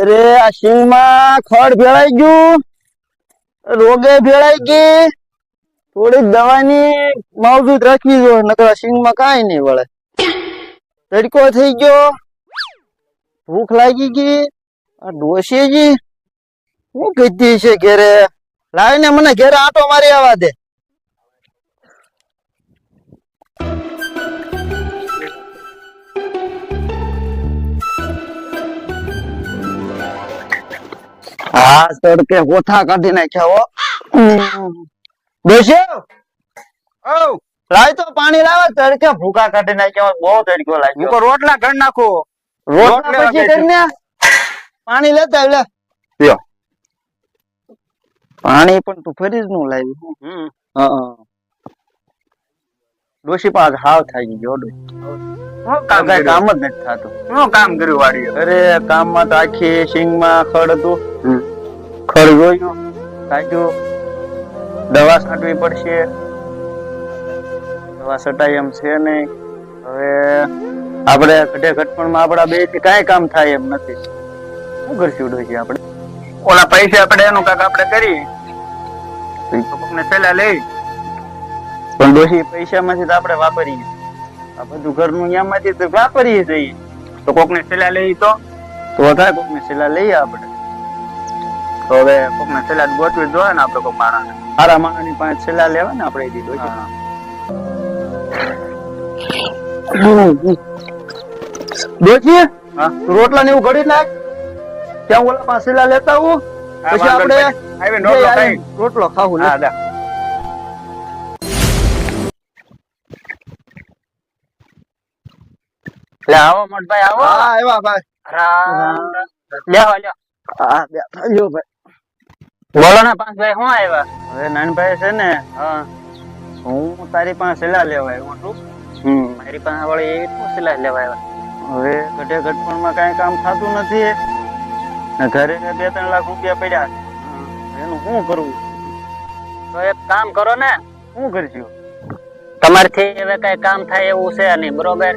અરે આ સિંગ માં ખડ ભેળાઈ ગયું, રોગે ભેળાઈ ગઈ, થોડીક દવાની માવજૂદ રાખવી જોઈએ, નકર સિંગ માં કાંઈ નહીં વળે. તડકો થઈ ગયો, ભૂખ લાગી ગઈ. આ ડોશીજી શું કીધી છે ઘેરે? લાવીને મને ઘેરે આંટો મારી આવવા દે. હા તડકે હોથા કાઢી નાખ્યા હો. ડોશી લાય તો પાણી લાવે, તડકે ભૂકા કાઢી નાખ્યા. બહુ તડકો લાગ્યો. રોટલા ઘર નાખો. રોટલા પછી કરીને પાણી લેતા લે. પાણી પણ તું ફરી જ નું લાવ્યું. ડોશી પાસ હાવ થઈ ગયો. કામ જ નથી થતું. શું કામ કર્યું વાડી? અરે કામમાં તો આખી સિંગ માં ખડ હતું. ખડ જોયું, કાઢ્યું, દવા છાંટવી પડશે. દવા છટાઈ એમ છે નહીં. હવે આપણે ઘટે ઘટપણમાં આપડા બે થી કઈ કામ થાય એમ નથી. શું કરશું ડોશી આપણે? ઓલા પૈસા આપણે એનું કાક આપણે કરી ને છેલ્લા લઈ. પણ ડોશી પૈસા માંથી તો આપણે વાપરીએ. આ બધું ઘરનું યામાંથી તો વાપરીએ જઈએ. તો કોક ને છેલ્લા લઈ તો થાય. કોક ને છેલ્લા લઈએ આપણે. તો હવે કોક ને છેલ્લા ગોઠવી જોઈએ ને આપણે કોઈ માણસ. સારા માણસ ની પાસે છેલ્લા લેવા ને આપણે દીધો. ડોશી રોટલા ને એવું ઘડી નાખ. ત્યાં ઓલા પાસે છેલ્લા લેતા આવું, પછી આપણે રોટલો ખાવું. આવો મોટભાઈ આવો. હા આવ્યા ભાઈ. લ્યો લ્યો. હા બેઠા લ્યો ભાઈ. બોલો ને પાંચભાઈ શું આવ્યા? હવે નાનભાઈ છે ને, હું તારી પાસે છેલ્લા લેવા આવ્યો છું. મારી પાસે વળી એટલું સિલાઈ લેવા આવ્યા. હવે ઘટે ઘટપણમાં કઈ કામ થતું નથી. ઘરે 2-3 લાખ રૂપિયા પડ્યા. એનું શું કરવું? તો એક કામ કરો ને. શું કરશું? તમારથી હવે કઈ કામ થાય એવું છે નહીં, બરોબર?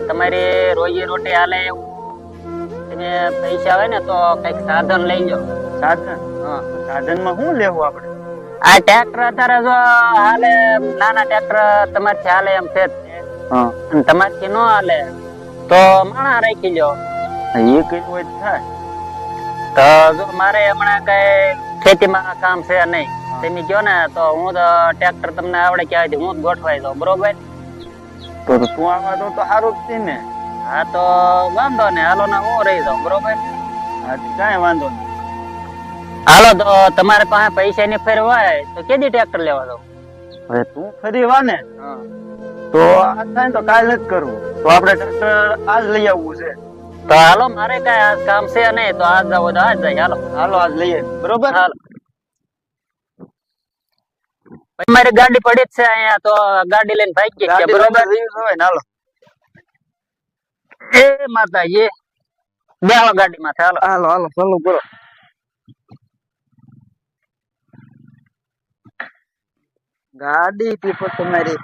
તમારી રોજી રોટી હાલે એવું તમે પૈસા હોય ને તો કઈક સાધન લઈ જાઓ. સાધન? સાધન માં શું લેવું આપણે? આ ટ્રેક્ટર અત્યારે જો હાલે, નાના ટ્રેક્ટર તમારથી હાલે એમ છે. તમારથી ન હાલે તો માણા રાખી લો. એ કઈ હોય થાય. તો જો મારે હમણાં કઈ ખેતીમાં કામ છે નહીં, તમે કહો ને તો હું તો ટ્રેક્ટર તમને આવડે ક્યાં હું જ ગોઠવાઈ દઉં, બરોબર? તો તું આવા તો સારું જ છે ને. હા તો વાંધો ને, હાલો ને હું રહી જાઉં, બરોબર? હા કઈ વાંધો નહીં. હાલો તો તમારે પાસે પૈસા ની ફેર હોય તો કેદી ટ્રેક્ટર લેવા દઉં? હવે તું ફરી વા ને તો આ થાય તો કાલ જ કરવું. તો આપણે ટ્રેક્ટર આજ લઈ આવવું છે. તો હાલો, મારે કઈ આજ કામ છે નહીં, તો આજ જવું તો આજ જાય. હાલો હાલો આજ લઈએ, બરોબર? હાલો. મારી ગાડી પડી જ છે અહીંયા, તો ગાડી લઈને ભાગી છે, બરોબર? હાલો. એ માતાજી બેહો ગાડી માં. હાલો હાલો હાલો ચાલુ કરો. ગાડી ટીપો તમારી.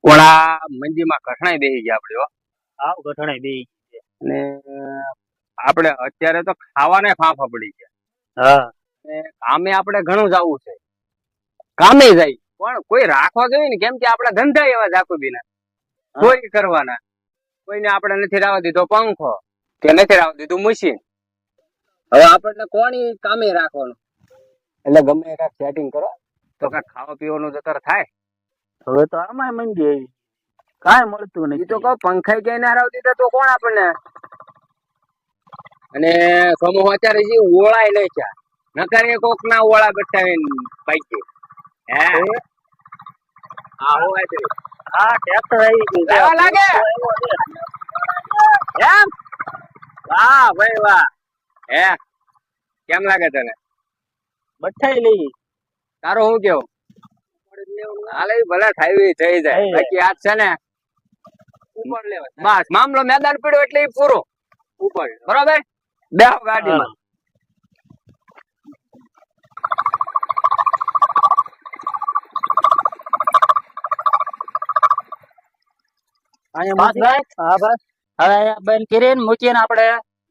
ઓલા મંજી માં કઠણાઈ બેસી ગયા આપડે. આવ ગઠણાઈ બેસી ગઈ. અને આપણે અત્યારે તો ખાવાને ફાંફા પડી ગયા. કામે આપણે ઘણું જવું છે, કામે જાય પણ કોઈ રાખવા જોઈએ ને, કેમ કે આપડા ધંધા એવા જાકુબીના કોઈ કરવાના. કોઈને આપણે નથી રાવા દીધો પંખો, કે નથી રાવા દીધું મશીન. હવે આપણને કોની કામે રાખવાનું? એટલે ગમે કાંઈક સેટિંગ કરો તો કાંઈક ખાવા પીવાનું જતર થાય. હવે તો આમાં મંદી આવી, કાંઈ મળતું નહીં. તો કહો પંખાઈ ક્યાંય ના રાવ દીધા તો કોણ આપણને? અને સમૂહ અત્યારે જે ઓળાય નહીં છે, નકર કોક ના ઓળા બતાવીને બાઈક. હે હા હોય છે. હા ટ્રેક્ટર આવી ગયું. કેવા લાગે? એમ? વાહ ભાઈ વાહ. હે કેમ લાગે તને? બઠાઈ લઈ. તારો શું કેવું? હાલે ભલે થાય થઈ જાય, બાકી આજ છે ને ઉપર લેવા. બસ મામલો મેદાન પડ્યો એટલે પૂરો ઉપર, બરોબર? બેહો ગાડીમાં. અહીંયા હા બસ હવે બંધ કરીને મૂકીને આપણે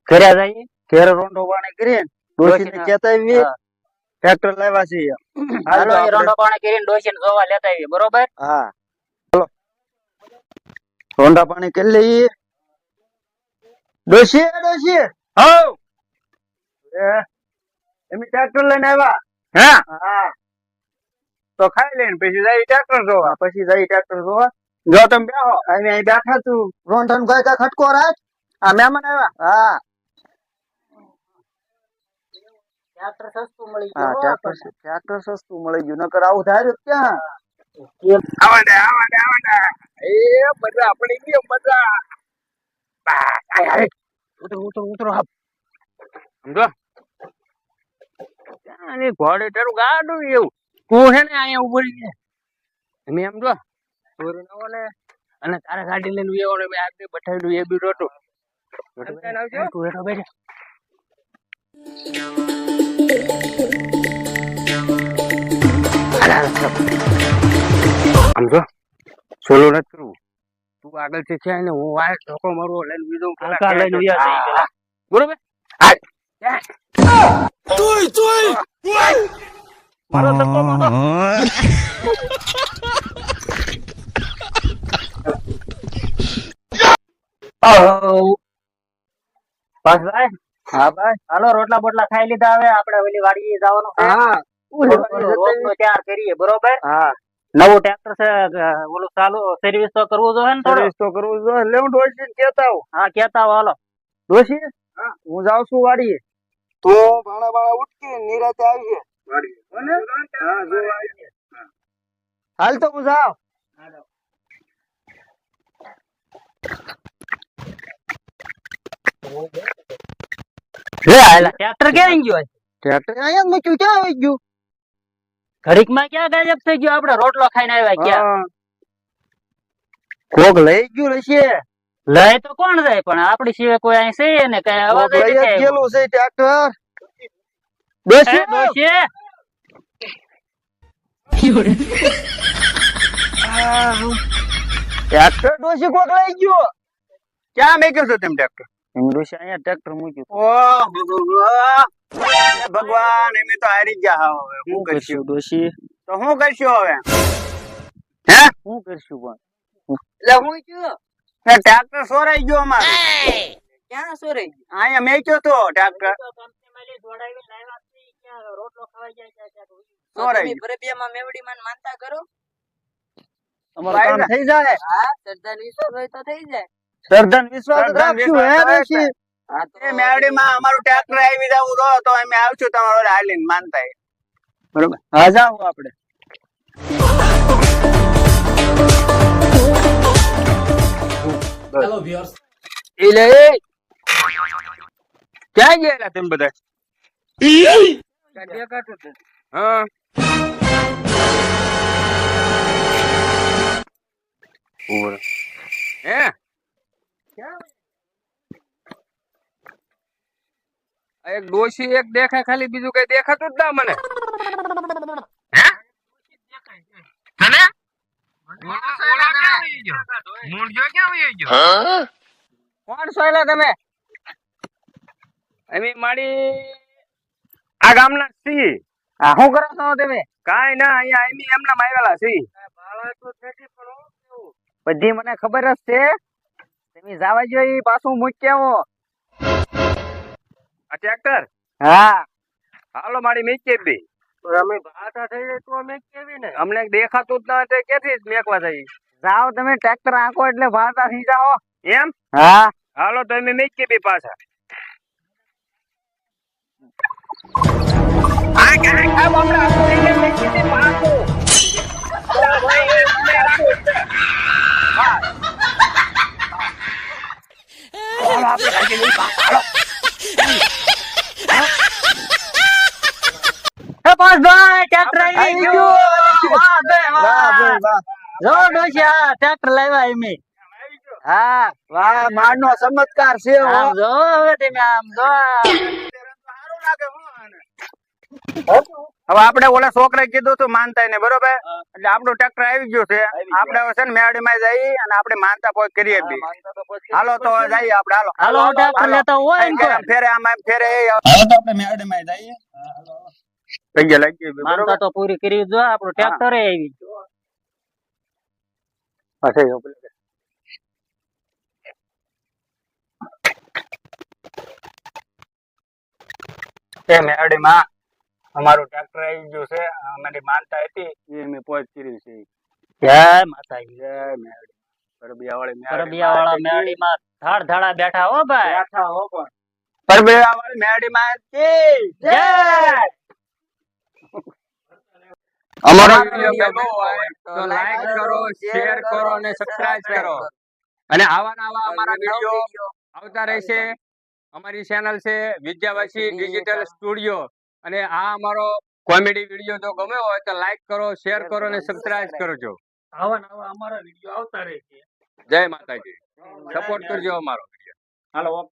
ઘરે જઈએ. ઘેર રોંઢો પાણી કરીને ડોશીને કહેતા આવીએ હા. ટ્રેક્ટર લાવ્યા છીએ હાલો એ રોંઢો પાણી કરીને ડોશીને જોવા લેતા આવીએ, બરોબર? હા ચલો રોંઢા પાણી કરી લઈએ. ડોશી હઉ એમ ટ્રેક્ટર લઈને આવ્યા. હા હા તો ખાઈ લઈને પછી જાય ટ્રેક્ટર જોવા. પછી જઈ ટ્રેક્ટર જોવા. જો તમે બેહો. અમે અહીં બેઠા તું રોંઢાનો ગાય કા ખટકો રાખ. આ મહેમાન આવ્યા. હા ટ્રેક્ટર સસ્તું મળી હા ગયું. ટ્રેક્ટર સસ્તું મળી ગયું નકર આવું ધાર્યું ક્યાં. આવા દે. એ મજા પડી ગઈ મજા. ઉતરો હપ. સમજો આની ઘોડે તારું ગાડું એવું તું છે ને અહીંયા ઉભો રહી ગયા એમ સમજો ચોરી ન હોય ને અને તારે ગાડી લઈને ઉભો ને મેં આગળ બઠાવ્યું એ બી રોટું તું હેઠો બેઠ સમજો સોલો નથી કરવું તું આગળ થી છે ને હું વાય ધોકો મારવો લઈને બીજો લઈને બરોબર મારો ધક્કો મારો બસ ભાઈ, હા ભાઈ હાલો રોટલા બોટલા ખાઈ લીધા. હવે આપણે ઓલી વાડીએ જવાનું છે. હા રોજનું તૈયાર કરીએ, બરોબર? હા નવું ટ્રેક્ટર છે, ઓલું ચાલુ સર્વિસ તો કરવું જોઈએ ને થોડું. સર્વિસ તો કરવું જોઈએ. લેવું ડોશી કેતા આવું. હા, કેતા આવો હાલો. ડોશી હું જાઉં છું વાડીએ. તો ભાણા ઉઠકી નિરાતે આવીએ હા જો આવીએ. હાલ તો હું જાઉં. ટ્રેક્ટર ક્યાં ગયો? ટ્રેક્ટર અહીંયા જ મૂક્યું ક્યાં આવી ગયું. ઘડીક માં ક્યાં ગાયબ થઈ ગયો? આપણે રોટલો ખાઈને આવ્યા ક્યાં? કોક લઈ ગયું હશે. લઈ તો કોણ જાય, પણ આપડી સિવાય કોઈ અહીં છે ને કઈ અવાજ કોક લઈ જ નથી ગયેલું છે ટ્રેક્ટર. આવ્યો. ડોશી ડોશી, ટ્રેક્ટર ડોશી કોક લઈ ગયો. ક્યાં મેક્યો છો તેમ ટ્રેક્ટર ડોશી અહીંયા ટ્રેક્ટર મૂક્યું. ભગવાન એમ તો હારી ગયા હવે શું કરશું ડોશી? તો શું કરશું હવે શું કરશું પણ એટલે હું કયો ટ્રેક્ટર સોરાઈ ગયો અમારે ક્યાં સોરાઈ ગયો? અહીંયા મેક્યો તો ટ્રેક્ટર રોટલો ખવાઈ જાય સોરાઈ ગયો. બરેબિયામાં મેવડીમાં માનતા કરો. અમારું કામ થઈ જાય. હા, શ્રદ્ધા વિશ્વાસ હોય તો થઈ જાય. શ્રદ્ધા ને વિશ્વાસ શ્રદ્ધા ને રાખશું હે વિશ્વાસ ડોશી. હા તો એ મેવડીમાં અમારું ટ્રેક્ટર આવી જવું તો અમે આવશું તમારો હાલીને માનતા બરોબર હા જાવ આપણે. Hello viewers. એટલે ક્યાં ગયેલા તમે બધા હા હે એક ડોશી એક દેખાય ખાલી બીજું કઈ દેખાતું જ ના મને હે તને કોણ સોયલા તમે અમે મારી આ ગામના સી આ શું કરો છો તમે? કાઈ ના અહીંયા એમી એમના મારેલા સી બધી મને ખબર જ છે. તમે જાવા જો ઈ પાછું મૂકી આવો. આ ટ્રેક્ટર હા હાલો મારી મેકી બી અમે ભાષા થઈ જાય તો અમે કેવી ને અમને દેખાતું જ ના હોય તો ક્યાંથી મેકવા જઈએ જાઓ તમે ટ્રેક્ટર આંકો એટલે ભાષા થઈ જાઓ. એમ હા હાલો તો અમે મેકી બી પાછા ટ્રેક્ટર આવી આવી ગયું. ગયું. વાહ ભાઈ, વાહ વાહ. ભાઈ વાહ. જો ડોશી, આ ટ્રેક્ટર લાવ્યા એમ. હા વાહ મારનો ચમત્કાર છે હો. આમ જો હવે તમે આમ જો. હવે આપણે ઓલા છોકરાએ કીધું હતું માનતા ને બરોબર, એટલે આપણું ટ્રેક્ટર આવી ગયું છે. આપણે હવે છે ને મેરડીમાં જઈ અને આપણે માનતા કોઈ કરીએ બી. હાલો તો જઈએ આપણે, હાલો હાલો ટ્રેક્ટર લેતા હોય એમ તો. ફેરે આમ ફેરે હાલો તો આપણે મેરડીમાં જઈએ. જગ્યા લાગી ગઈ બરોબર. માનતા તો પૂરી કરી જો, આપણું ટ્રેક્ટર આવી ગયું. મેરડીમાં અમારું ટ્રેક્ટર આવી ગયું છે. અમારી માનતા હતી એ મેં પોચ કર્યું છે. જય માતાજી. જય મેરડી. પરબિયાવાળી પરબિયાવાળા મેરડીમાં ધાડ ધાડા બેઠા હો ભાઈ. બેઠા હો પણ. પરબિયાવાળી મેરડીમાં કી જય. અમારો વિડિયો ગમ્યો હોય તો લાઈક કરો, શેર કરો અને સબસ્ક્રાઇબ કરો. અને આવા નવા અમારા વિડિયો આવતા રહેશે. અમારી ચેનલ છે વિદ્યાવાસી ડિજિટલ સ્ટુડિયો. અને આ અમારો કોમેડી વિડિયો જો ગમ્યો હોય તો લાઈક કરો, શેર કરો અને સબસ્ક્રાઇબ કરજો. આવા નવા અમારા વિડિયો આવતા રહેશે. જય માતાજી. સપોર્ટ કરજો અમારો વિડિયો. હાલો.